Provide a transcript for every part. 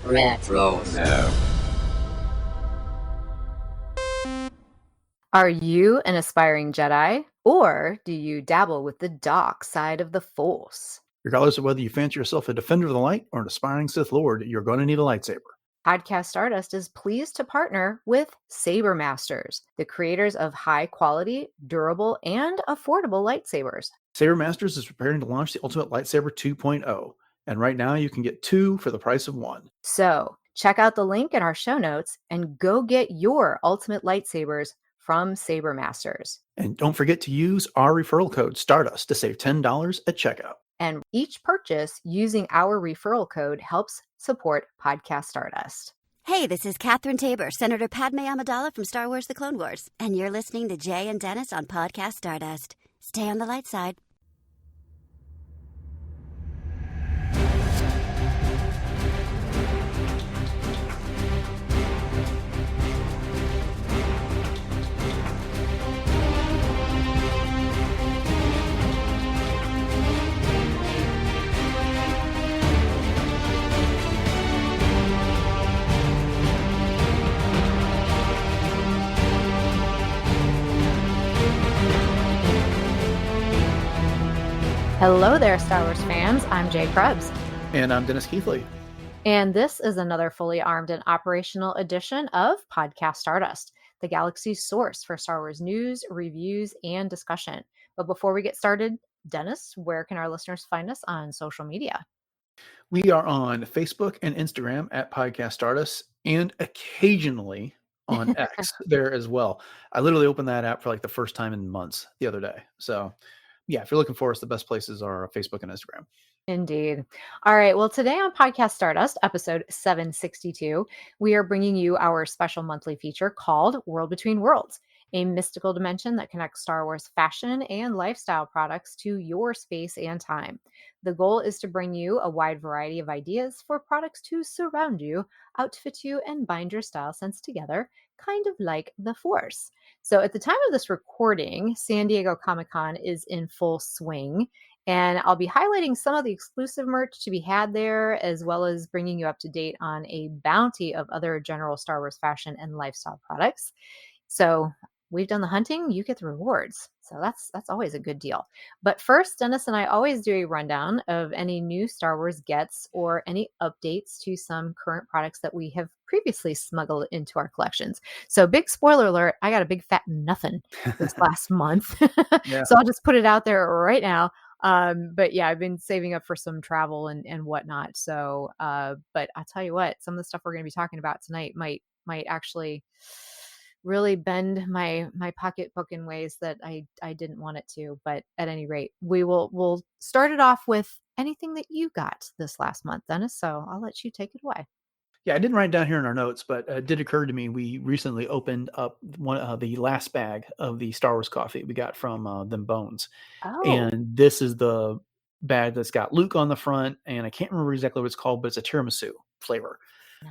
Retro. Are you an aspiring Jedi, or do you dabble with the dark side of the Force? Regardless of whether you fancy yourself a defender of the light or an aspiring Sith Lord, you're going to need a lightsaber. Podcast Stardust is pleased to partner with Saber Masters, the creators of high-quality, durable, and affordable lightsabers. Saber Masters is preparing to launch the Ultimate Lightsaber 2.0, and right now you can get 2 for the price of 1. So, check out the link in our show notes and go get your ultimate lightsabers from Saber Masters. And don't forget to use our referral code Stardust to save $10 at checkout. And each purchase using our referral code helps support Podcast Stardust. Hey, this is Catherine Tabor, Senator Padme Amidala from Star Wars The Clone Wars, and you're listening to Jay and Dennis on Podcast Stardust. Stay on the light side. Hello there, Star Wars fans. I'm Jay Krebs. And I'm Dennis Keithley. And this is another fully armed and operational edition of Podcast Stardust, the galaxy's source for Star Wars news, reviews, and discussion. But before we get started, Dennis, where can our listeners find us on social media? We are on Facebook and Instagram at Podcast Stardust, and occasionally on X there as well. I literally opened that app for like the first time in months the other day. So yeah, if you're looking for us, the best places are Facebook and Instagram. Indeed. All right. Well, today on Podcast Stardust, episode 762, we are bringing you our special monthly feature called World Between Worlds, a mystical dimension that connects Star Wars fashion and lifestyle products to your space and time. The goal is to bring you a wide variety of ideas for products to surround you, outfit you, and bind your style sense together, kind of like the Force. So at the time of this recording, San Diego Comic-Con is in full swing, and I'll be highlighting some of the exclusive merch to be had there, as well as bringing you up to date on a bounty of other general Star Wars fashion and lifestyle products. So we've done the hunting, you get the rewards. So that's always a good deal. But first, Dennis and I always do a rundown of any new Star Wars gets or any updates to some current products that we have previously smuggled into our collections. So big spoiler alert, I got a big fat nothing this last month. Yeah. So I'll just put it out there right now. But yeah, I've been saving up for some travel and whatnot. So, but I'll tell you what, some of the stuff we're going to be talking about tonight might actually really bend my pocketbook in ways that I didn't want it to. But at any rate, we'll start it off with anything that you got this last month, Dennis. So I'll let you take it away. Yeah, I didn't write down here in our notes, but it did occur to me we recently opened up the last bag of the Star Wars coffee we got from Them Bones. Oh, And this is the bag that's got Luke on the front, and I can't remember exactly what it's called, but it's a tiramisu flavor.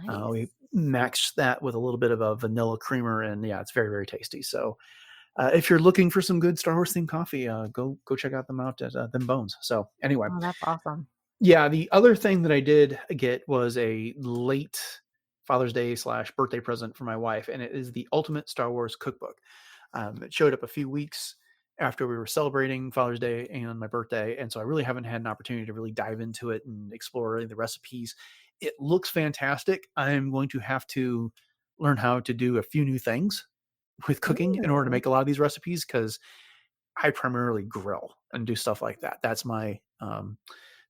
nice. We maxed that with a little bit of a vanilla creamer, and yeah, it's very, very tasty. So if you're looking for some good Star Wars themed coffee, go check out them out at Them Bones. So anyway, Oh, that's awesome. yeah, the other thing that I did get was a late Father's Day / birthday present for my wife, and it is the Ultimate Star Wars Cookbook. It showed up a few weeks after we were celebrating Father's Day and my birthday, and so I really haven't had an opportunity to really dive into it and explore the recipes. It looks fantastic. I'm going to have to learn how to do a few new things with cooking in order to make a lot of these recipes, because I primarily grill and do stuff like that. That's my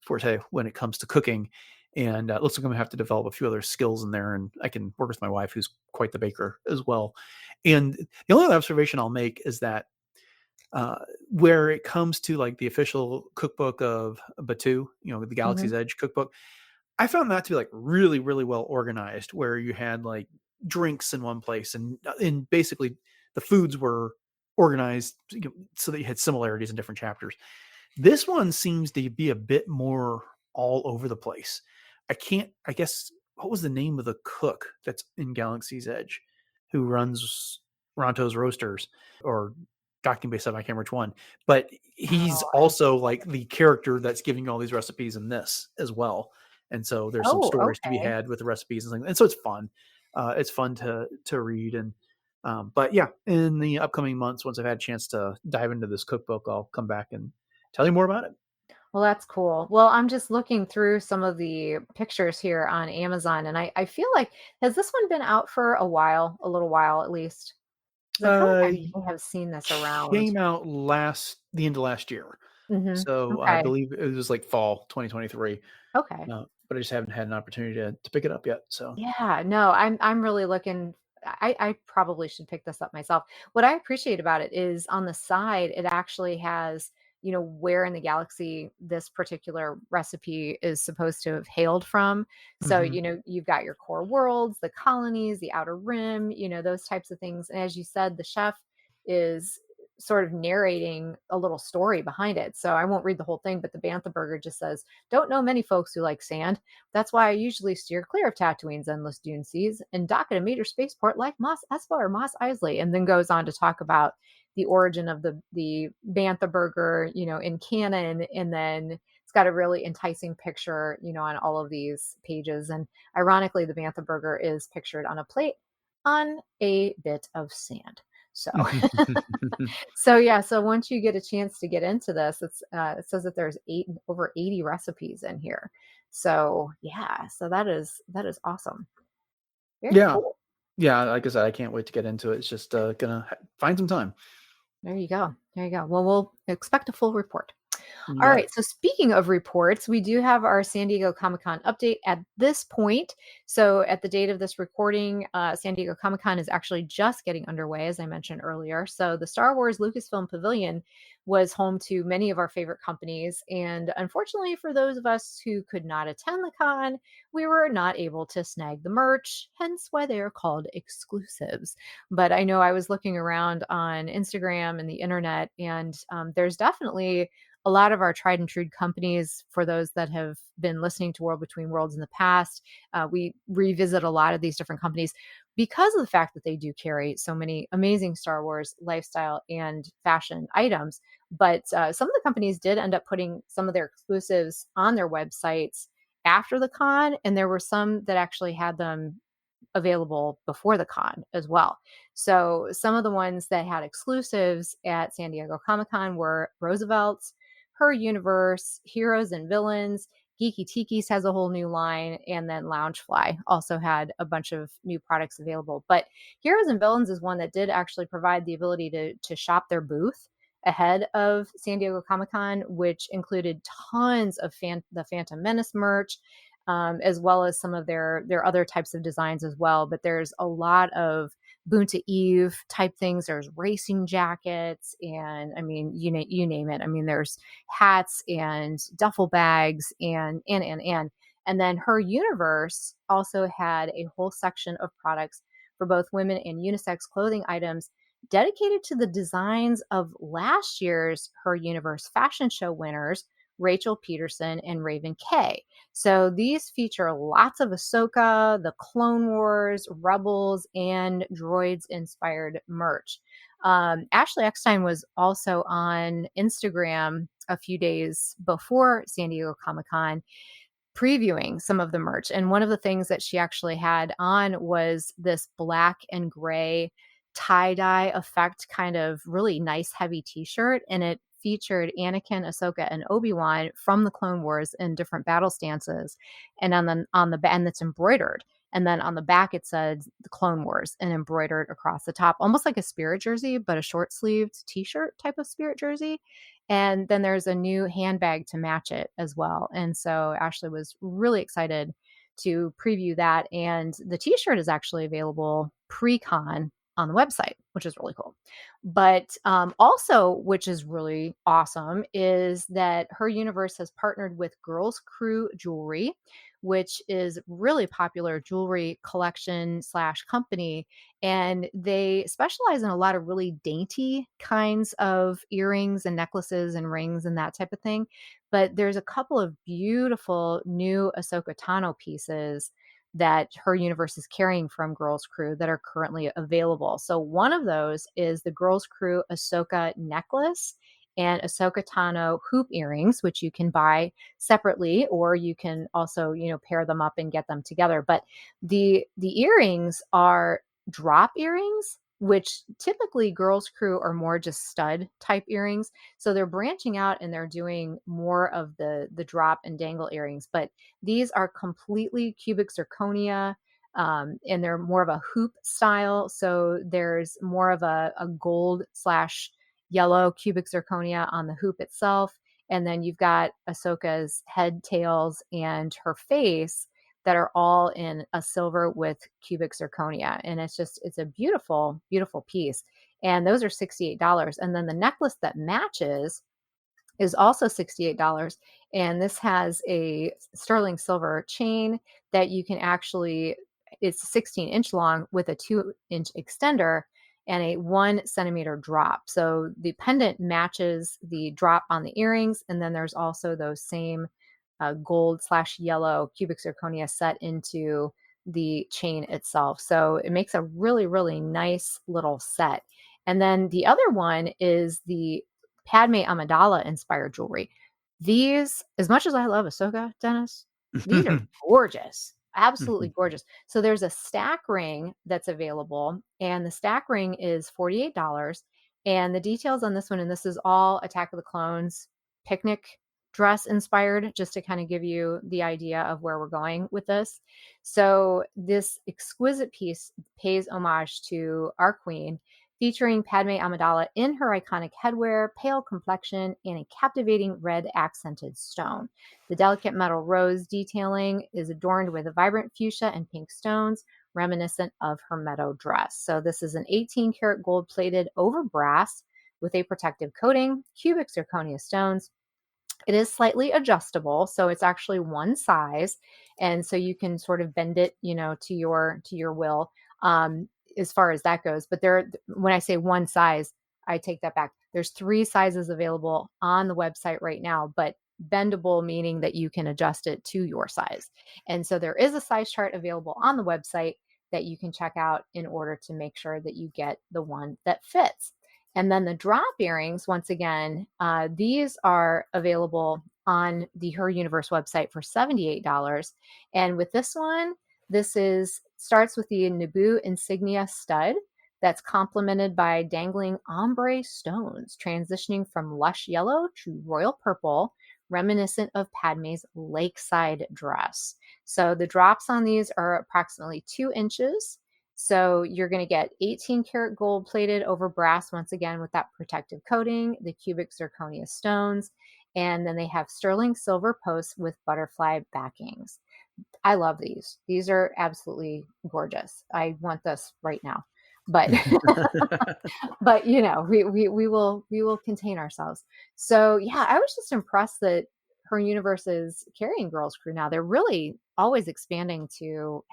forte when it comes to cooking. And it looks like I'm gonna have to develop a few other skills in there, and I can work with my wife, who's quite the baker as well. And the only other observation I'll make is that where it comes to like the official cookbook of Batu, the Galaxy's Edge cookbook, I found that to be like really, really well organized, where you had like drinks in one place, and basically the foods were organized so that you had similarities in different chapters. This one seems to be a bit more all over the place. I guess, what was the name of the cook that's in Galaxy's Edge who runs Ronto's Roasters or Docking Bay 7? I can't remember which one, but he's also like the character that's giving you all these recipes in this as well. And so there's some Oh, stories to be okay. had with the recipes and things. And so it's fun. It's fun to read. And but yeah, in the upcoming months, once I've had a chance to dive into this cookbook, I'll come back and tell you more about it. Well, that's cool. Well, I'm just looking through some of the pictures here on Amazon, and I feel like, has this one been out for a while, a little while at least? Because I feel like Uh, I may have seen this around. Came out the end of last year. So I Okay. believe it was like fall 2023. Okay. But I just haven't had an opportunity to pick it up yet. So Yeah, no, I'm really looking. I probably should pick this up myself. What I appreciate about it is on the side, it actually has, where in the galaxy this particular recipe is supposed to have hailed from. So, mhm. you've got your core worlds, the colonies, the outer rim, those types of things. And as you said, the chef is sort of narrating a little story behind it. So I won't read the whole thing, but the Bantha Burger just says, "Don't know many folks who like sand. That's why I usually steer clear of Tatooine's endless dune seas and dock at a major spaceport like Mos Espa or Mos Eisley," and then goes on to talk about the origin of the Bantha Burger, in canon, and then it's got a really enticing picture, on all of these pages. And ironically, the Bantha Burger is pictured on a plate on a bit of sand. So, so yeah. So once you get a chance to get into this, it says that there's over 80 recipes in here. So yeah, so that is awesome. Very Yeah. cool. Yeah, like I said, I can't wait to get into it. It's just gonna find some time. There you go. There you go. Well, we'll expect a full report. You All got right. it. So speaking of reports, we do have our San Diego Comic Con update at this point. So at the date of this recording, San Diego Comic Con is actually just getting underway, as I mentioned earlier. So the Star Wars Lucasfilm Pavilion was home to many of our favorite companies. And unfortunately, for those of us who could not attend the con, we were not able to snag the merch, hence why they are called exclusives. But I know I was looking around on Instagram and the internet, and there's definitely a lot of our tried and true companies. For those that have been listening to World Between Worlds in the past, we revisit a lot of these different companies because of the fact that they do carry so many amazing Star Wars lifestyle and fashion items. But some of the companies did end up putting some of their exclusives on their websites after the con, and there were some that actually had them available before the con as well. So some of the ones that had exclusives at San Diego Comic Con were Roosevelt's, Her Universe, Heroes and Villains. Geeky Tiki's has a whole new line, and then Loungefly also had a bunch of new products available. But Heroes and Villains is one that did actually provide the ability to shop their booth ahead of San Diego Comic Con, which included tons of the Phantom Menace merch, as well as some of their other types of designs as well. But there's a lot of Boonta Eve type things. There's racing jackets, and I mean, you name it. I mean, there's hats and duffel bags and then Her Universe also had a whole section of products for both women and unisex clothing items dedicated to the designs of last year's Her Universe fashion show winners, Rachel Peterson and Raven Kay. So these feature lots of Ahsoka, the Clone Wars, Rebels, and droids inspired merch. Ashley Eckstein was also on Instagram a few days before San Diego Comic Con previewing some of the merch. And one of the things that she actually had on was this black and gray tie-dye effect, kind of really nice heavy t-shirt. And it featured Anakin, Ahsoka, and Obi-Wan from the Clone Wars in different battle stances. And on the and it's embroidered. And then on the back it said the Clone Wars and embroidered across the top, almost like a Spirit jersey, but a short sleeved t-shirt type of Spirit jersey. And then there's a new handbag to match it as well. And so Ashley was really excited to preview that. And the t shirt is actually available pre con on the website, which is really cool. But also, which is really awesome, is that Her Universe has partnered with Girls Crew Jewelry, which is really popular jewelry collection slash company. And they specialize in a lot of really dainty kinds of earrings and necklaces and rings and that type of thing. But there's a couple of beautiful new Ahsoka Tano pieces that Her Universe is carrying from Girls Crew that are currently available. So one of those is the Girls Crew Ahsoka necklace and Ahsoka Tano hoop earrings, which you can buy separately, or you can also, pair them up and get them together. But the earrings are drop earrings, which typically Girls Crew are more just stud type earrings. So they're branching out and they're doing more of the drop and dangle earrings. But these are completely cubic zirconia, and they're more of a hoop style. So there's more of a gold slash yellow cubic zirconia on the hoop itself. And then you've got Ahsoka's head, tails, and her face that are all in a silver with cubic zirconia. And it's a beautiful, beautiful piece. And those are $68. And then the necklace that matches is also $68. And this has a sterling silver chain that you can actually, it's 16-inch long with a 2-inch extender and a 1 centimeter drop. So the pendant matches the drop on the earrings. And then there's also those same gold slash yellow cubic zirconia set into the chain itself. So it makes a really, really nice little set. And then the other one is the Padme Amidala inspired jewelry. These, as much as I love Ahsoka, Dennis, these are gorgeous. Absolutely gorgeous. So there's a stack ring that's available, and the stack ring is $48. And the details on this one, and this is all Attack of the Clones picnic dress inspired, just to kind of give you the idea of where we're going with this. So this exquisite piece pays homage to our queen, featuring Padme Amidala in her iconic headwear, pale complexion, and a captivating red accented stone. The delicate metal rose detailing is adorned with vibrant fuchsia and pink stones, reminiscent of her meadow dress. So this is an 18-karat gold plated over brass with a protective coating, cubic zirconia stones. It is slightly adjustable, so it's actually one size, and so you can sort of bend it, to your will, as far as that goes. But when I say one size, I take that back. There's 3 sizes available on the website right now, but bendable meaning that you can adjust it to your size. And so there is a size chart available on the website that you can check out in order to make sure that you get the one that fits. And then the drop earrings, once again, these are available on the Her Universe website for $78. And with this one, starts with the Naboo insignia stud that's complemented by dangling ombre stones, transitioning from lush yellow to royal purple, reminiscent of Padme's lakeside dress. So the drops on these are approximately 2 inches. So you're going to get 18-karat gold plated over brass, once again, with that protective coating, the cubic zirconia stones, and then they have sterling silver posts with butterfly backings. I love these. These are absolutely gorgeous. I want this right now. But but we will contain ourselves. So yeah, I was just impressed that Her Universe is carrying Girls Crew now. They're really always expanding to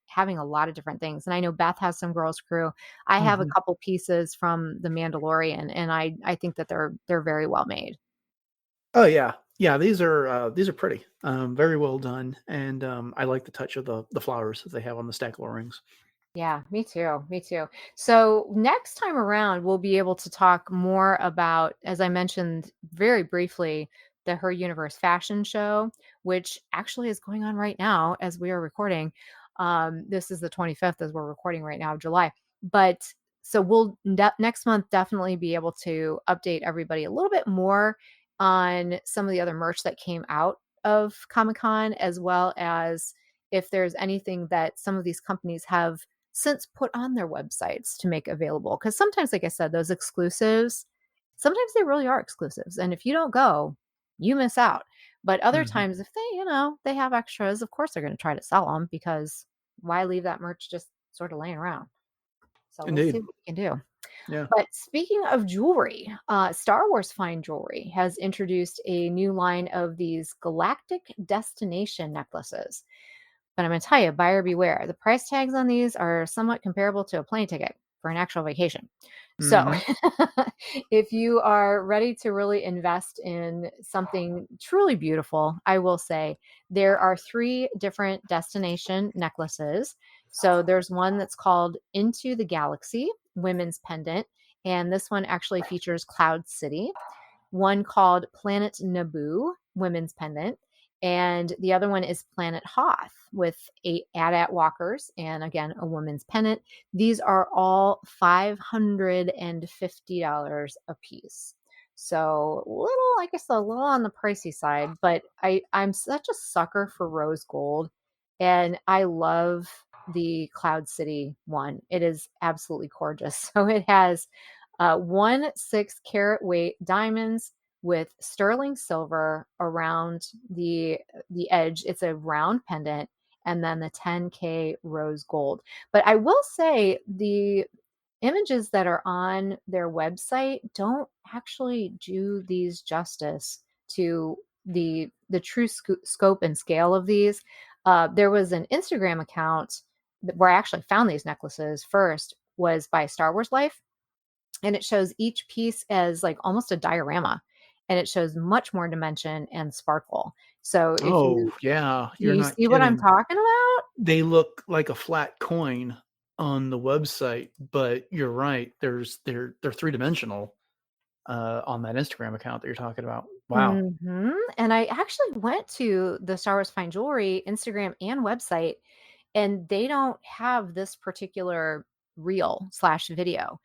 having a lot of different things. And I know Beth has some Girls Crew. I have a couple pieces from The Mandalorian, and I think that they're very well made. Oh yeah. Yeah, these are pretty. Very well done. And I like the touch of the flowers that they have on the stack of rings. Yeah, me too. Me too. So next time around, we'll be able to talk more about, as I mentioned very briefly, the Her Universe fashion show, which actually is going on right now as we are recording. This is the 25th as we're recording right now, July. But so we'll next month definitely be able to update everybody a little bit more on some of the other merch that came out of Comic-Con, as well as if there's anything that some of these companies have since put on their websites to make available. Because sometimes, like I said, those exclusives, sometimes they really are exclusives. And if you don't go, you miss out. But other times, if they have extras, of course they're going to try to sell them, because why leave that merch just sort of laying around? So we'll see Indeed. what we can do. Yeah. But speaking of jewelry, Star Wars Fine Jewelry has introduced a new line of these galactic destination necklaces. But I'm going to tell you, buyer beware. The price tags on these are somewhat comparable to a plane ticket for an actual vacation. So if you are ready to really invest in something truly beautiful, I will say there are 3 different destination necklaces. So there's one that's called Into the Galaxy Women's Pendant, and this one actually features Cloud City. one called Planet Naboo women's pendant, and the other one is Planet Hoth with 8 AT-AT walkers and again a woman's pendant. These are all $550 a piece. So little, I guess a little on the pricey side, but I'm such a sucker for rose gold, and I love the Cloud City one. It is absolutely gorgeous. So it has 1 6-carat weight diamonds with sterling silver around the edge. It's a round pendant, and then the 10K rose gold. But I will say the images that are on their website don't actually do these justice to the true scope and scale of these. There was an Instagram account where I actually found these necklaces first, was by Star Wars Life, and it shows each piece as like almost a diorama, and it shows much more dimension and sparkle. So if Oh, yeah, do you're you not see what I'm kidding. talking about? They look like a flat coin on the website, but you're right. They're three-dimensional on that Instagram account that you're talking about. Wow. And I actually went to the Star Wars Fine Jewelry Instagram and website, and they don't have this particular reel slash video.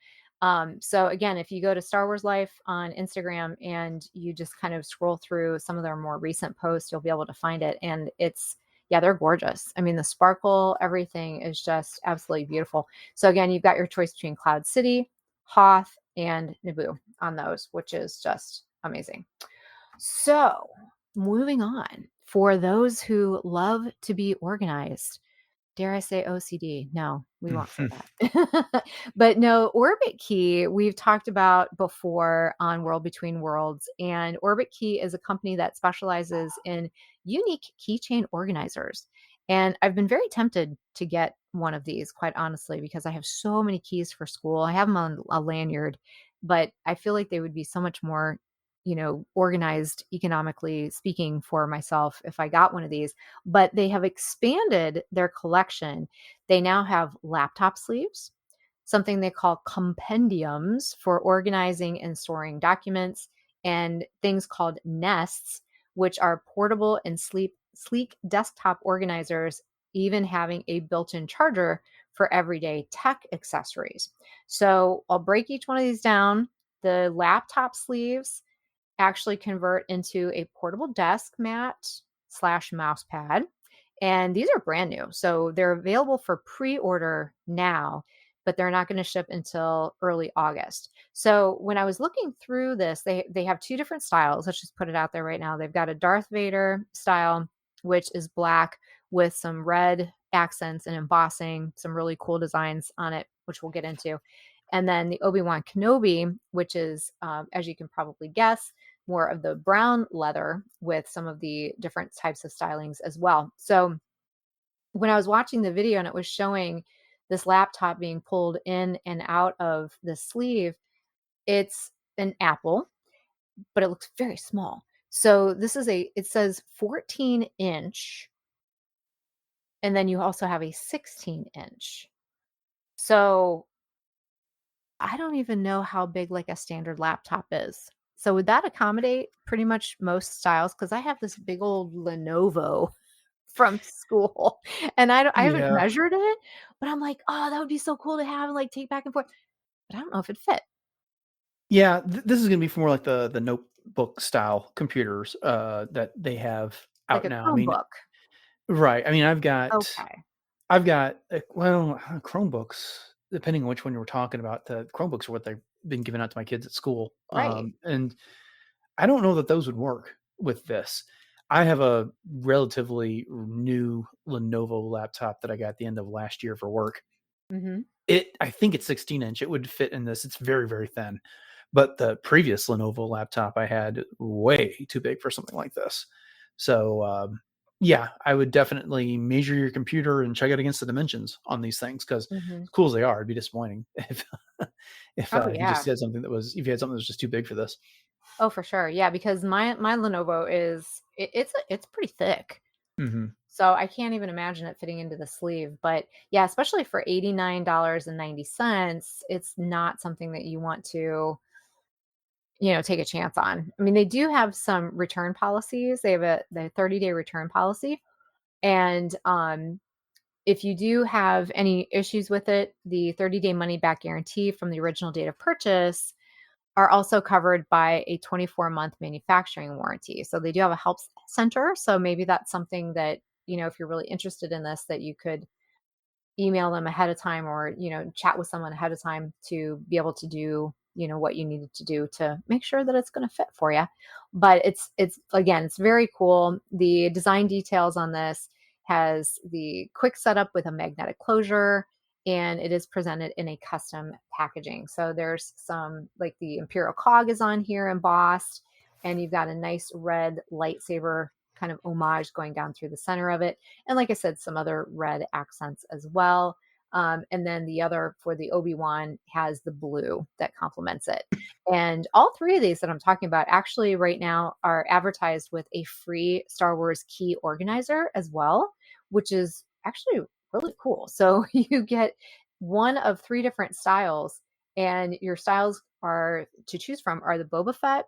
So again, if you go to Star Wars Life on Instagram and you just kind of scroll through some of their more recent posts, you'll be able to find it. And it's, yeah, they're gorgeous. I mean, the sparkle, everything is just absolutely beautiful. So again, you've got your choice between Cloud City, Hoth, and Naboo on those, which is just amazing. So, moving on, for those who love to be organized, dare I say OCD? No, we won't say that. But no, Orbit Key, we've talked about before on World Between Worlds. And Orbit Key is a company that specializes in unique keychain organizers. And I've been very tempted to get one of these, quite honestly, because I have so many keys for school. I have them on a lanyard, but I feel like they would be so much more, organized economically speaking for myself if I got one of these. But they have expanded their collection. They now have laptop sleeves, something they call compendiums for organizing and storing documents, and things called nests, which are portable and sleek desktop organizers, even having a built-in charger for everyday tech accessories. So I'll break each one of these down. The laptop sleeves actually convert into a portable desk mat slash mouse pad. And these are brand new. So they're available for pre-order now, but they're not going to ship until early August. So when I was looking through this, they have 2 different styles. Let's just put it out there right now. They've got a Darth Vader style, which is black with some red accents and embossing, some really cool designs on it, which we'll get into. And then the Obi-Wan Kenobi, which is, as you can probably guess, more of the brown leather with some of the different types of stylings as well. So when I was watching the video and it was showing this laptop being pulled in and out of the sleeve, it's an Apple, but it looks very small. So this is it says 14-inch, and then you also have a 16-inch. So I don't even know how big like a standard laptop is. So would that accommodate pretty much most styles? Because I have this big old Lenovo from school, and I haven't Yeah. measured it, but I'm like, oh, that would be so cool to have and like take back and forth. But I don't know if it fit Yeah, this is gonna be for more like the notebook style computers, that they have like out a now. I mean, Chromebook. right. I mean, Okay, well, Chromebooks, depending on which one you were talking about, the Chromebooks are what they've been giving out to my kids at school. right. And I don't know that those would work with this. I have a relatively new Lenovo laptop that I got at the end of last year for work. Hmm. I think it's 16-inch. It would fit in this. It's very, very thin. But the previous Lenovo laptop I had way too big for something like this. So yeah, I would definitely measure your computer and check it against the dimensions on these things because Hmm. as cool as they are, it'd be disappointing if Oh you just yeah. had something that was if you had something that was just too big for this. Oh, for sure. Yeah, because my Lenovo is it's pretty thick. Hmm. So I can't even imagine it fitting into the sleeve. But yeah, especially for $89.90, it's not something that you want to take a chance on. I mean, they do have some return policies. They have the 30-day return policy. And if you do have any issues with it, the 30-day money back guarantee from the original date of purchase are also covered by a 24-month manufacturing warranty. So they do have a help center. So maybe that's something that, if you're really interested in this, that you could email them ahead of time, or chat with someone ahead of time to be able to do what you needed to do to make sure that it's going to fit for you. But it's again, it's very cool. The design details on this has the quick setup with a magnetic closure, and it is presented in a custom packaging. So there's some, like, the Imperial cog is on here embossed, and you've got a nice red lightsaber kind of homage going down through the center of it. And like I said, some other red accents as well. And then the other for the Obi-Wan has the blue that complements it. And all three of these that I'm talking about actually right now are advertised with a free Star Wars key organizer as well, which is actually really cool. So you get one of three different styles, and your styles are to choose from are the Boba Fett,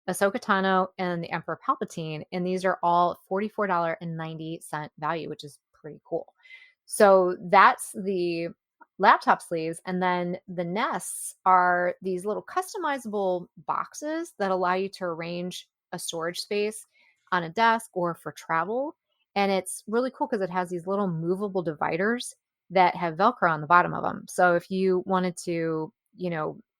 Ahsoka Tano, and the Emperor Palpatine. And these are all $44.90 value, which is pretty cool. So that's the laptop sleeves. And then the nests are these little customizable boxes that allow you to arrange a storage space on a desk or for travel. And it's really cool because it has these little movable dividers that have Velcro on the bottom of them. So if you wanted to,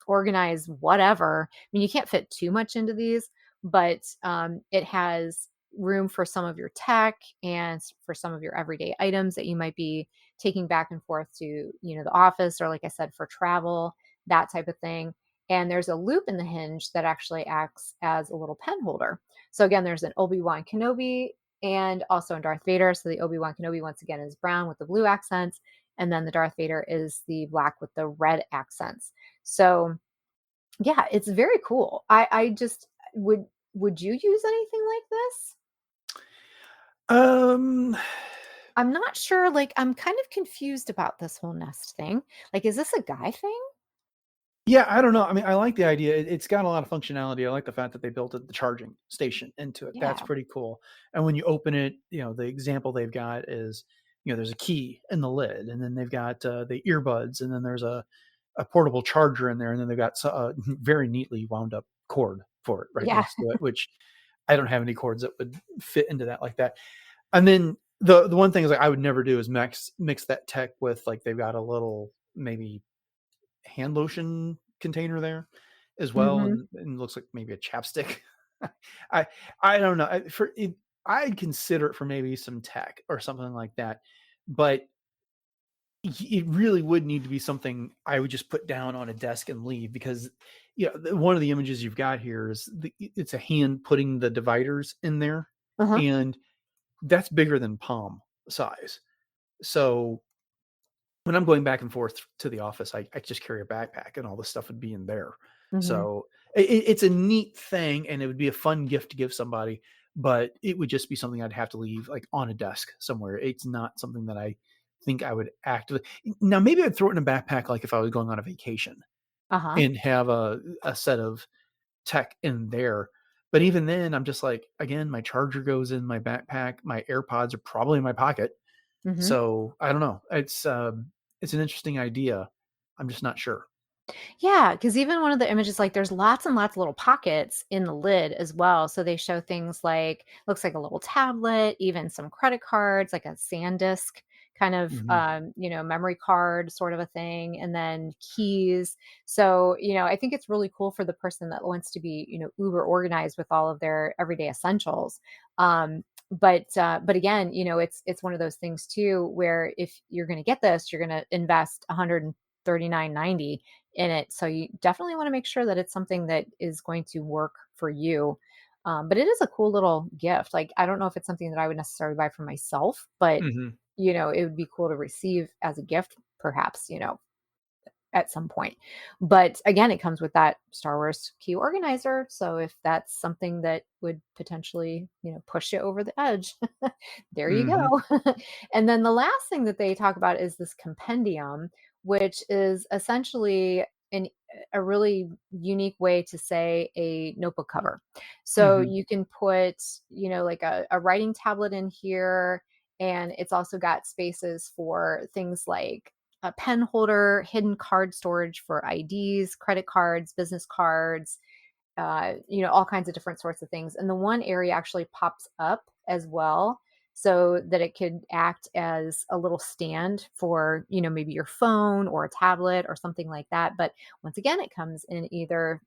organize whatever, I mean, you can't fit too much into these, but it has room for some of your tech and for some of your everyday items that you might be taking back and forth to, the office, or like I said, for travel, that type of thing. And there's a loop in the hinge that actually acts as a little pen holder. So again, there's an Obi-Wan Kenobi and also a Darth Vader. So the Obi-Wan Kenobi, once again, is brown with the blue accents. And then the Darth Vader is the black with the red accents. So yeah, it's very cool. I just would you use anything like this? Um, I'm not sure. Like, I'm kind of confused about this whole nest thing. Like, is this a guy thing? yeah, I don't know. I mean, I like the idea. It's got a lot of functionality. I like the fact that they built the charging station into it. That's Yeah. pretty cool. And when you open it, the example they've got is, there's a key in the lid, and then they've got the earbuds, and then there's a portable charger in there, and then they've got a very neatly wound up cord for it right Yeah. next to it, which I don't have any cords that would fit into that like that. And then the one thing is, like, I would never do is mix that tech with, like, they've got a little maybe hand lotion container there as well, Hmm. and looks like maybe a chapstick. I I don't know. I'd consider it for maybe some tech or something like that, but it really would need to be something I would just put down on a desk and leave, because one of the images you've got here is it's a hand putting the dividers in there, Uh-huh. and that's bigger than palm size. So when I'm going back and forth to the office, I just carry a backpack, and all the stuff would be in there. Hmm. So it's a neat thing, and it would be a fun gift to give somebody, but it would just be something I'd have to leave, like, on a desk somewhere. It's not something that I think I would actively. Now, maybe I'd throw it in a backpack, like if I was going on a vacation Uh-huh. and have a set of tech in there. But even then, I'm just like, again, my charger goes in my backpack. My AirPods are probably in my pocket. Hmm. So I don't know. It's an interesting idea. I'm just not sure. Yeah, because even one of the images, like, there's lots and lots of little pockets in the lid as well. So they show things like, looks like a little tablet, even some credit cards, like a SanDisk kind of, Mhm. memory card sort of a thing, and then keys. So, I think it's really cool for the person that wants to be, uber organized with all of their everyday essentials. But again, it's one of those things too, where if you're going to get this, you're going to invest 139.90 in it. So you definitely want to make sure that it's something that is going to work for you. But it is a cool little gift. Like, I don't know if it's something that I would necessarily buy for myself, but Mhm. it would be cool to receive as a gift, perhaps, at some point. But again, it comes with that Star Wars key organizer. So if that's something that would potentially, push you over the edge, there you Mhm. go. And then the last thing that they talk about is this compendium, which is essentially a really unique way to say a notebook cover. So Hmm. you can put, like a writing tablet in here, and it's also got spaces for things like a pen holder, hidden card storage for IDs, credit cards, business cards, all kinds of different sorts of things. And the one area actually pops up as well so that it could act as a little stand for, maybe your phone or a tablet or something like that. But once again, it comes in either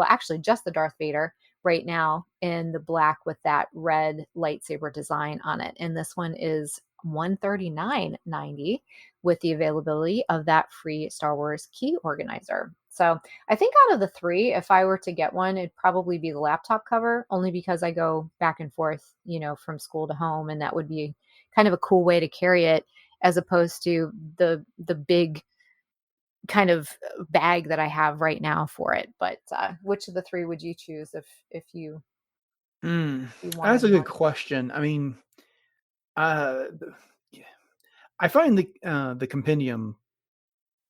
actually just the Darth Vader right now in the black with that red lightsaber design on it. And this one is 139.90 with the availability of that free Star Wars key organizer. So I think out of the three, if I were to get one, it'd probably be the laptop cover, only because I go back and forth, from school to home, and that would be kind of a cool way to carry it, as opposed to the big kind of bag that I have right now for it. But which of the three would you choose if you That's wanted a good one? question. I mean, yeah, I find the compendium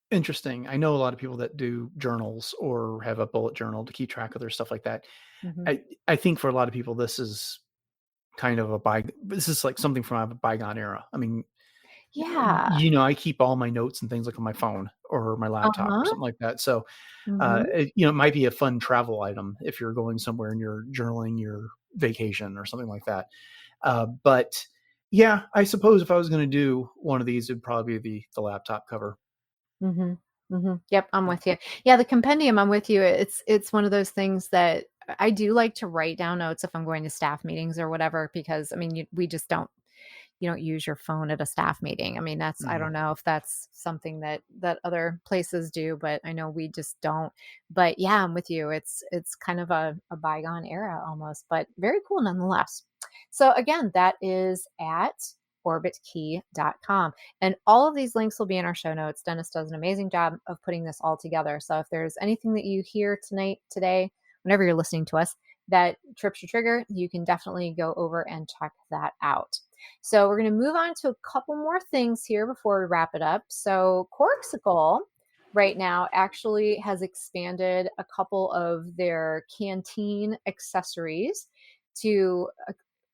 interesting. I know a lot of people that do journals or have a bullet journal to keep track of their stuff like that. Hmm. I think for a lot of people, this is kind of this is like something from a bygone era. I mean, Yeah. I keep all my notes and things like on my phone or my laptop or Uh-huh. something like that. So, Hmm. it might be a fun travel item if you're going somewhere and you're journaling your vacation or something like that. But yeah, I suppose if I was going to do one of these, it'd probably be the laptop cover. Mhm. Mhm. Yep, I'm with you. Yeah, the compendium, I'm with you. It's one of those things that I do like to write down notes if I'm going to staff meetings or whatever, because I mean, we just don't you don't use your phone at a staff meeting. I mean, I Mhm. don't know if that's something that other places do, but I know we just don't. But yeah, I'm with you. It's kind of a bygone era almost, but very cool nonetheless. So again, that is at orbitkey.com. And all of these links will be in our show notes. Dennis does an amazing job of putting this all together. So if there's anything that you hear today, whenever you're listening to us, that trips your trigger, you can definitely go over and check that out. So we're going to move on to a couple more things here before we wrap it up. So Corksicle right now actually has expanded a couple of their canteen accessories to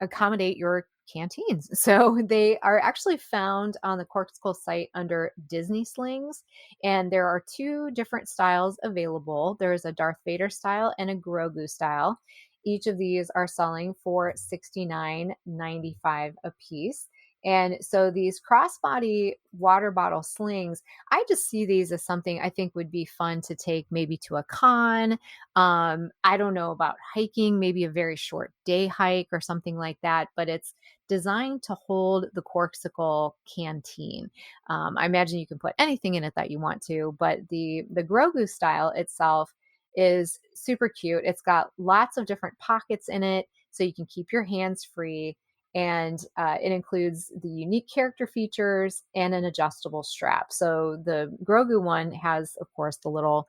accommodate your canteens. So they are actually found on the Corksicle site under Disney slings, and there are two different styles available. There's a Darth Vader style and a Grogu style. Each of these are selling for $69.95 a piece. And so these crossbody water bottle slings, I just see these as something I think would be fun to take maybe to a con. I don't know about hiking, maybe a very short day hike or something like that, but it's designed to hold the Corksicle canteen. I imagine you can put anything in it that you want to, but the Grogu style itself is super cute. It's got lots of different pockets in it, so you can keep your hands free. And it includes the unique character features and an adjustable strap. So the Grogu one has, of course, the little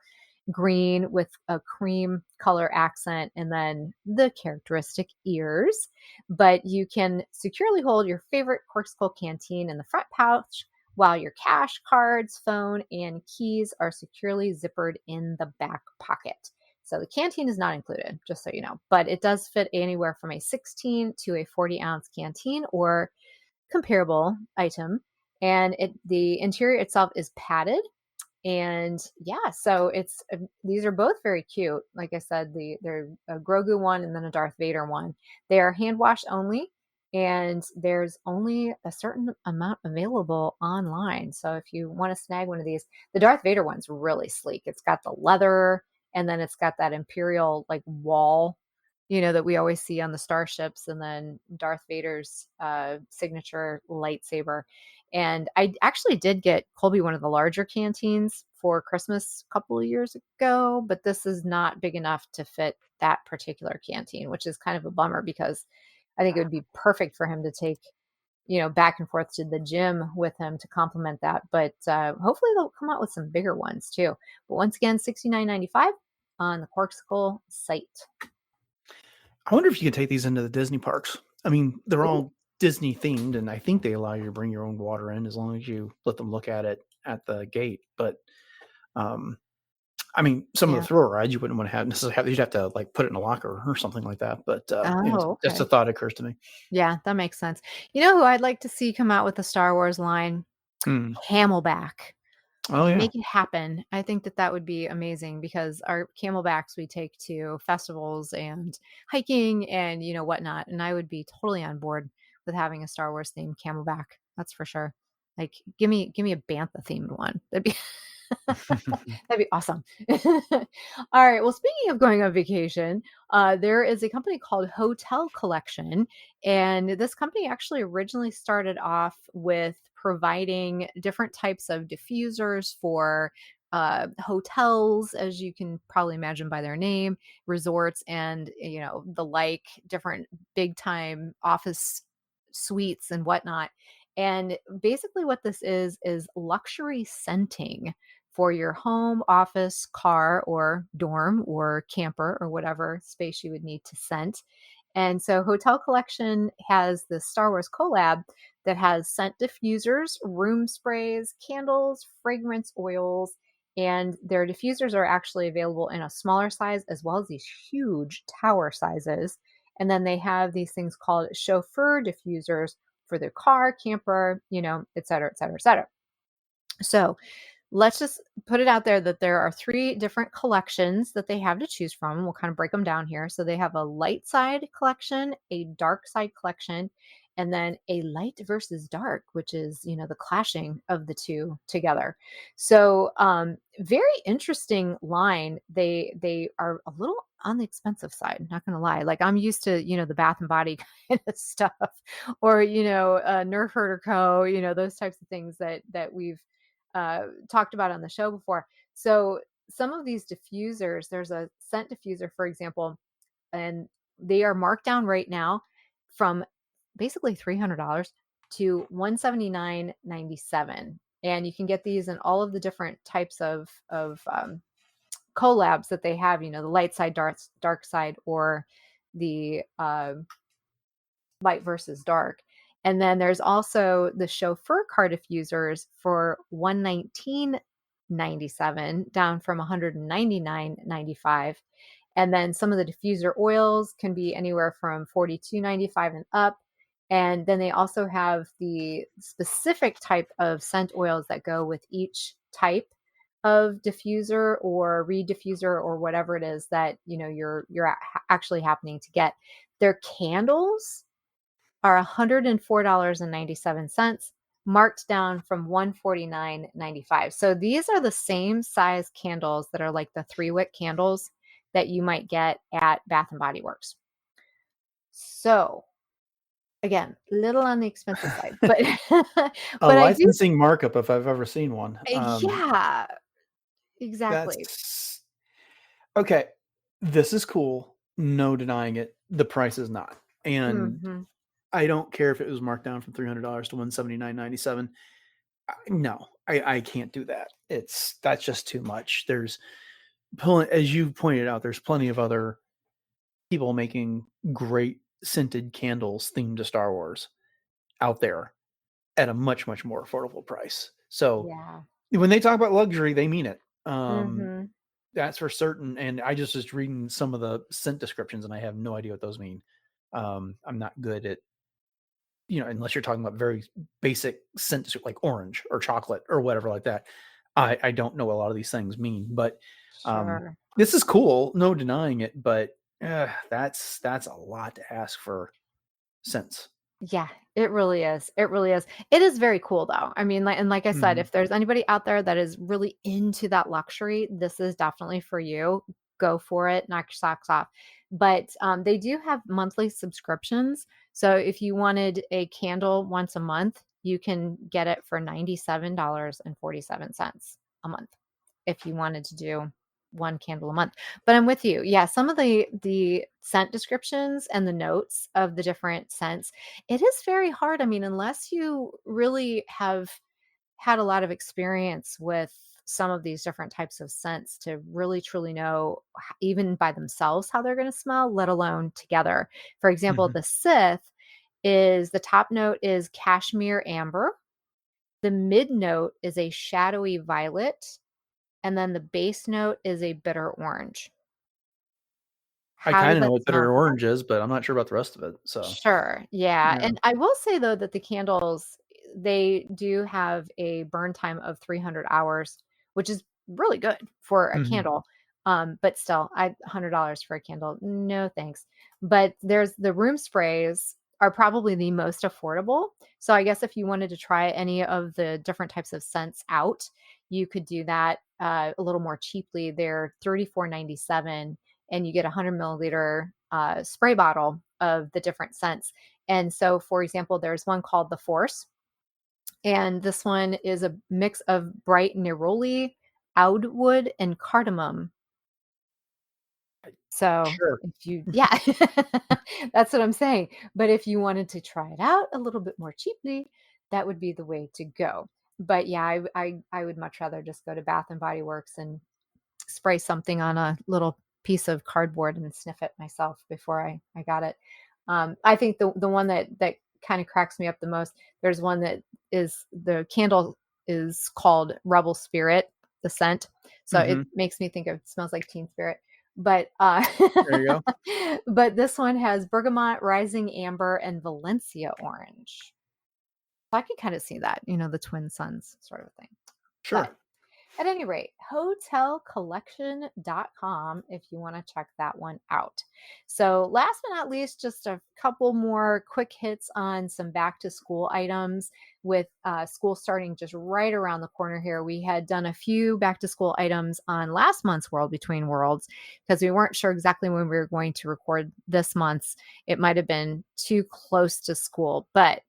green with a cream color accent and then the characteristic ears. But you can securely hold your favorite Corksicle canteen in the front pouch while your cash, cards, phone, and keys are securely zippered in the back pocket. So the canteen is not included, just so you know, but it does fit anywhere from a 16 to a 40-ounce canteen or comparable item. And the interior itself is padded, and yeah, so these are both very cute. Like I said, they're a Grogu one and then a Darth Vader one. They are hand wash only, and there's only a certain amount available online. So if you want to snag one of these, the Darth Vader one's really sleek. It's got the leather, and then it's got that Imperial like wall, that we always see on the starships, and then Darth Vader's signature lightsaber. And I actually did get Colby one of the larger canteens for Christmas a couple of years ago, but this is not big enough to fit that particular canteen, which is kind of a bummer because I think it would be perfect for him to take, back and forth to the gym with him to complement that. But hopefully they'll come out with some bigger ones too. But once again, $69.95 on the Corksicle site. I wonder if you can take these into the Disney parks. I mean, they're Ooh. all Disney themed, and I think they allow you to bring your own water in as long as you let them look at it at the gate. But um, I mean, some of Yeah. the thrower rides you wouldn't want to have necessarily have. You'd have to like put it in a locker or something like that. But Oh, just a okay. thought occurs to me. Yeah, that makes sense. You know who I'd like to see come out with the Star Wars line? Hmm. Camelback. Oh yeah. Make it happen. I think that that would be amazing because our camelbacks we take to festivals and hiking and, whatnot, and I would be totally on board with having a Star Wars themed camelback. That's for sure. Like, give me a bantha themed one. That'd be that'd be awesome. All right. Well, speaking of going on vacation, there is a company called Hotel Collection, and this company actually originally started off with providing different types of diffusers for hotels, as you can probably imagine by their name, resorts, and the like, different big time office suites and whatnot. And basically, what this is luxury scenting for your home, office, car, or dorm, or camper, or whatever space you would need to scent. And so Hotel Collection has this Star Wars collab that has scent diffusers, room sprays, candles, fragrance oils, and their diffusers are actually available in a smaller size as well as these huge tower sizes. And then they have these things called chauffeur diffusers for the car, camper, et cetera, et cetera, et cetera. So let's just put it out there that there are three different collections that they have to choose from. We'll kind of break them down here. So they have a light side collection, a dark side collection, and then a light versus dark, which is, the clashing of the two together. So very interesting line. They are a little on the expensive side, not gonna lie. Like, I'm used to, the Bath and Body kind of stuff, or Nerf Herder Co., those types of things that we've talked about on the show before. So some of these diffusers, there's a scent diffuser, for example, and they are marked down right now from basically $300 to $179.97. And you can get these in all of the different types of collabs that they have, the light side, dark side, or the light versus dark. And then there's also the chauffeur car diffusers for $119.97, down from $199.95. And then some of the diffuser oils can be anywhere from $42.95 and up. And then they also have the specific type of scent oils that go with each type of diffuser or reed diffuser or whatever it is that you're actually happening to get. Their candles are $104.97, marked down from $149.95. So these are the same size candles that are like the 3-wick candles that you might get at Bath and Body Works. So again, little on the expensive side, but A but I do. licensing markup if I've ever seen one. Yeah, exactly. That's okay. This is cool. No denying it. The price is not. And Hmm. I don't care if it was marked down from $300 to $179.97. No, I can't do that. That's just too much. As you pointed out, there's plenty of other people making great scented candles themed to Star Wars out there at a much, much more affordable price. So Yeah. when they talk about luxury, they mean it. Hmm. That's for certain. And I just reading some of the scent descriptions, and I have no idea what those mean. I'm not good at, unless you're talking about very basic scent like orange or chocolate or whatever like that. I don't know what a lot of these things mean, but Sure. this is cool. No denying it, but that's a lot to ask for scents. Yeah, it really is. It really is. It is very cool though. I mean, like I said, Mhm. if there's anybody out there that is really into that luxury, this is definitely for you. Go for it, knock your socks off. But they do have monthly subscriptions. So if you wanted a candle once a month, you can get it for $97.47 a month if you wanted to do one candle a month. But I'm with you. Yeah, some of the scent descriptions and the notes of the different scents, it is very hard. I mean, unless you really have had a lot of experience with some of these different types of scents to really truly know even by themselves how they're going to smell, let alone together. For example, Mhm. the Sith is the top note is cashmere amber. The mid note is a shadowy violet. and then the base note is a bitter orange. I How kind does of know that what smell? bitter orange is, but I'm not sure about the rest of it. So, Sure. Yeah. yeah. And I will say though that the candles, they do have a burn time of 300 hours, which is really good for a Mhm. candle. But still, $100 for a candle. No thanks. But there's the room sprays are probably the most affordable. So I guess if you wanted to try any of the different types of scents out, you could do that a little more cheaply. They're $34.97 and you get a 100 milliliter spray bottle of the different scents. And so, for example, there's one called the Force, and this one is a mix of bright neroli, oudwood, and cardamom. So, Sure. if you, yeah, that's what I'm saying. But if you wanted to try it out a little bit more cheaply, that would be the way to go. But yeah, I would much rather just go to Bath and Body Works and spray something on a little piece of cardboard and sniff it myself before I got it. I think the one that kind of cracks me up the most, there's one that is the candle is called Rebel Spirit, the scent. So it Mhm. makes me think of it smells like Teen Spirit. But There you go. but this one has bergamot, rising amber, and Valencia orange. So I can kind of see that, the twin suns sort of thing. But Sure. at any rate, hotelcollection.com if you want to check that one out. So, last but not least, just a couple more quick hits on some back to school items with school starting just right around the corner here. We had done a few back to school items on last month's World Between Worlds because we weren't sure exactly when we were going to record this month's. It might have been too close to school, but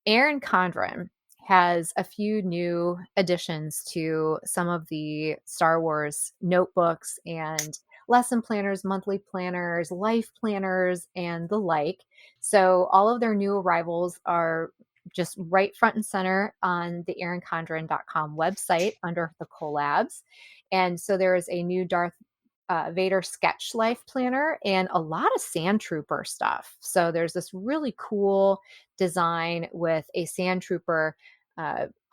Aaron Condren has a few new additions to some of the Star Wars notebooks and lesson planners, monthly planners, life planners, and the like. So all of their new arrivals are just right front and center on the aaroncondren.com website under the collabs. And so there is a new Darth Vader sketch life planner and a lot of sand trooper stuff. So there's this really cool design with a sand trooper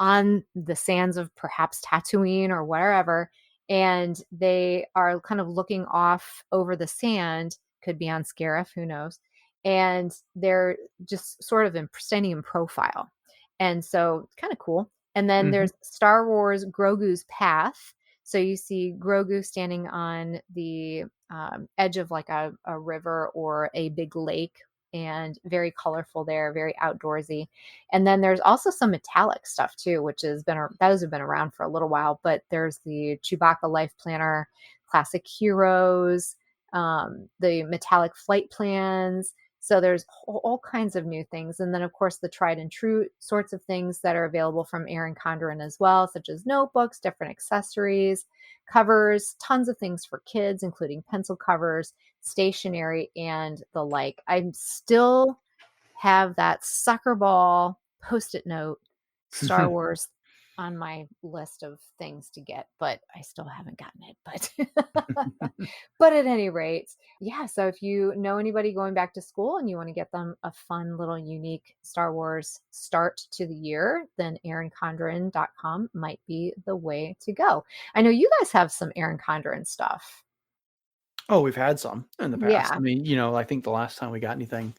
on the sands of perhaps Tatooine or wherever. And they are kind of looking off over the sand, could be on Scarif, who knows. And they're just sort of standing in profile. And so kind of cool. And then Mhm. there's Star Wars Grogu's Path. So you see Grogu standing on the edge of like a river or a big lake, and very colorful there, very outdoorsy. And then there's also some metallic stuff too, which those have been around for a little while. But there's the Chewbacca Life Planner, Classic Heroes, the metallic flight plans. So there's all kinds of new things. And then, of course, the tried and true sorts of things that are available from Aaron Condren as well, such as notebooks, different accessories, covers, tons of things for kids, including pencil covers, stationery, and the like. I still have that sucker ball post-it note Star Wars on my list of things to get, but I still haven't gotten it. But at any rate, yeah. So if you know anybody going back to school and you want to get them a fun little unique Star Wars start to the year, then aaroncondren.com might be the way to go. I know you guys have some Aaron Condren stuff. Oh, we've had some in the past. Yeah. I mean, I think the last time we got anything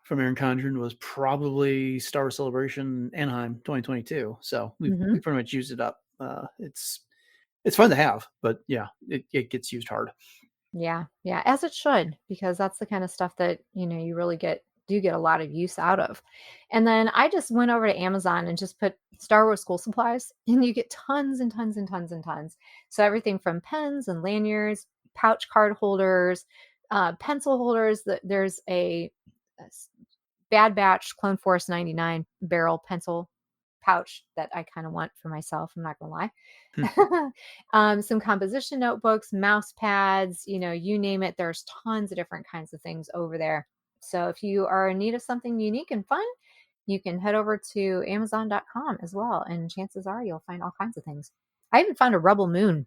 from Aaron Condren was probably Star Wars Celebration Anaheim 2022. So we Hmm. pretty much used it up. It's fun to have, but yeah, it gets used hard. Yeah, yeah, as it should, because that's the kind of stuff that, you really do get a lot of use out of. And then I just went over to Amazon and just put Star Wars school supplies, and you get tons and tons and tons and tons. So everything from pens and lanyards, pouch card holders, pencil holders. There's a Bad Batch Clone Force 99 barrel pencil pouch that I kind of want for myself. I'm not gonna lie. Hmm. Some composition notebooks, mouse pads, you name it. There's tons of different kinds of things over there. So if you are in need of something unique and fun, you can head over to Amazon.com as well. And chances are you'll find all kinds of things. I even found a Rebel Moon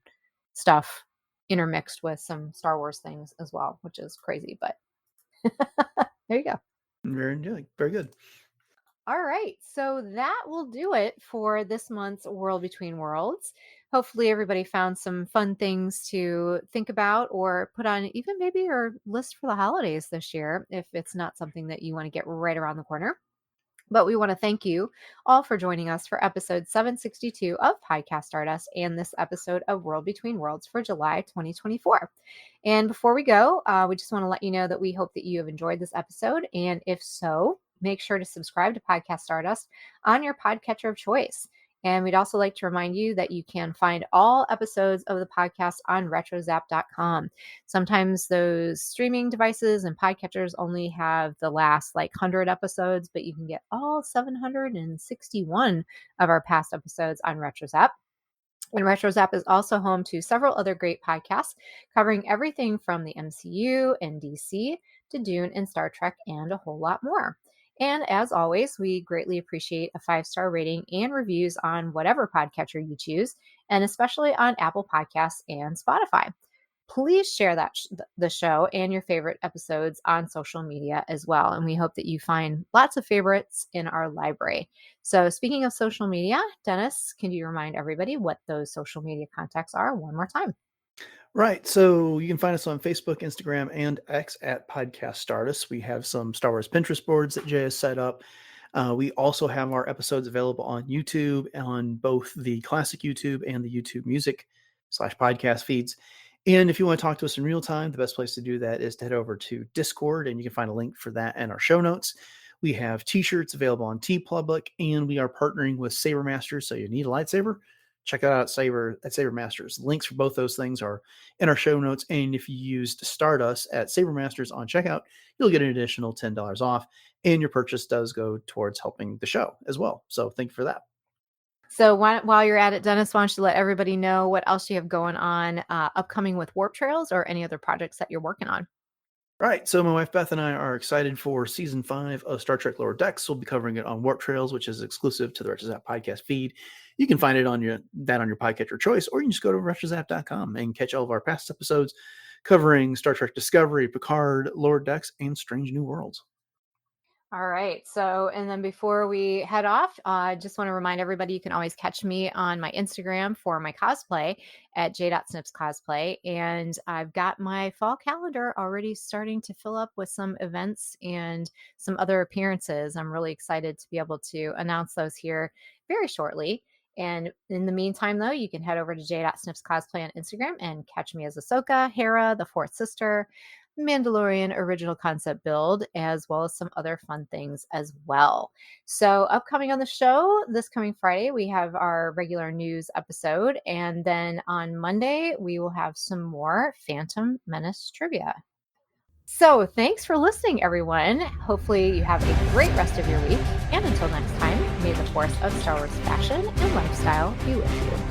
stuff intermixed with some Star Wars things as well, which is crazy, but there you go. Very good. Very good. All right. So that will do it for this month's World Between Worlds. Hopefully, everybody found some fun things to think about or put on even maybe your list for the holidays this year if it's not something that you want to get right around the corner. But we want to thank you all for joining us for episode 762 of Podcast Stardust and this episode of World Between Worlds for July 2024. And before we go, we just want to let you know that we hope that you have enjoyed this episode. And if so, make sure to subscribe to Podcast Stardust on your podcatcher of choice. And we'd also like to remind you that you can find all episodes of the podcast on retrozap.com. Sometimes those streaming devices and podcatchers only have the last 100 episodes, but you can get all 761 of our past episodes on RetroZap. And RetroZap is also home to several other great podcasts covering everything from the MCU and DC to Dune and Star Trek and a whole lot more. And as always, we greatly appreciate a 5-star rating and reviews on whatever podcatcher you choose, and especially on Apple Podcasts and Spotify. Please share the show and your favorite episodes on social media as well. And we hope that you find lots of favorites in our library. So speaking of social media, Dennis, can you remind everybody what those social media contacts are one more time? Right. So you can find us on Facebook, Instagram, and X at Podcast Stardust. We have some Star Wars Pinterest boards that Jay has set up. We also have our episodes available on YouTube, on both the classic YouTube and the YouTube music /podcast feeds. And if you want to talk to us in real time, the best place to do that is to head over to Discord, and you can find a link for that in our show notes. We have t-shirts available on TeePublic, and we are partnering with Saber Masters. So you need a lightsaber? Check that out at Saber Masters. Links for both those things are in our show notes. And if you used Stardust at Saber Masters on checkout, you'll get an additional $10 off. And your purchase does go towards helping the show as well. So thank you for that. So while you're at it, Dennis, why don't you let everybody know what else you have going on upcoming with Warp Trails or any other projects that you're working on? Right. So my wife Beth and I are excited for season 5 of Star Trek Lower Decks. We'll be covering it on Warp Trails, which is exclusive to the RetroZap podcast feed. You can find it on your podcatcher choice, or you can just go to retrozap.com and catch all of our past episodes covering Star Trek Discovery, Picard, Lower Decks, and Strange New Worlds. All right. So, and then before we head off, I just want to remind everybody you can always catch me on my Instagram for my cosplay at j.snipscosplay. And I've got my fall calendar already starting to fill up with some events and some other appearances. I'm really excited to be able to announce those here very shortly. And in the meantime, though, you can head over to j.snipscosplay on Instagram and catch me as Ahsoka, Hera, the Fourth Sister, Mandalorian original concept build, as well as some other fun things as well. So upcoming on the show this coming Friday, we have our regular news episode. And then on Monday, we will have some more Phantom Menace trivia. So thanks for listening, everyone. Hopefully you have a great rest of your week. And until next time, may the force of Star Wars fashion and lifestyle be with you.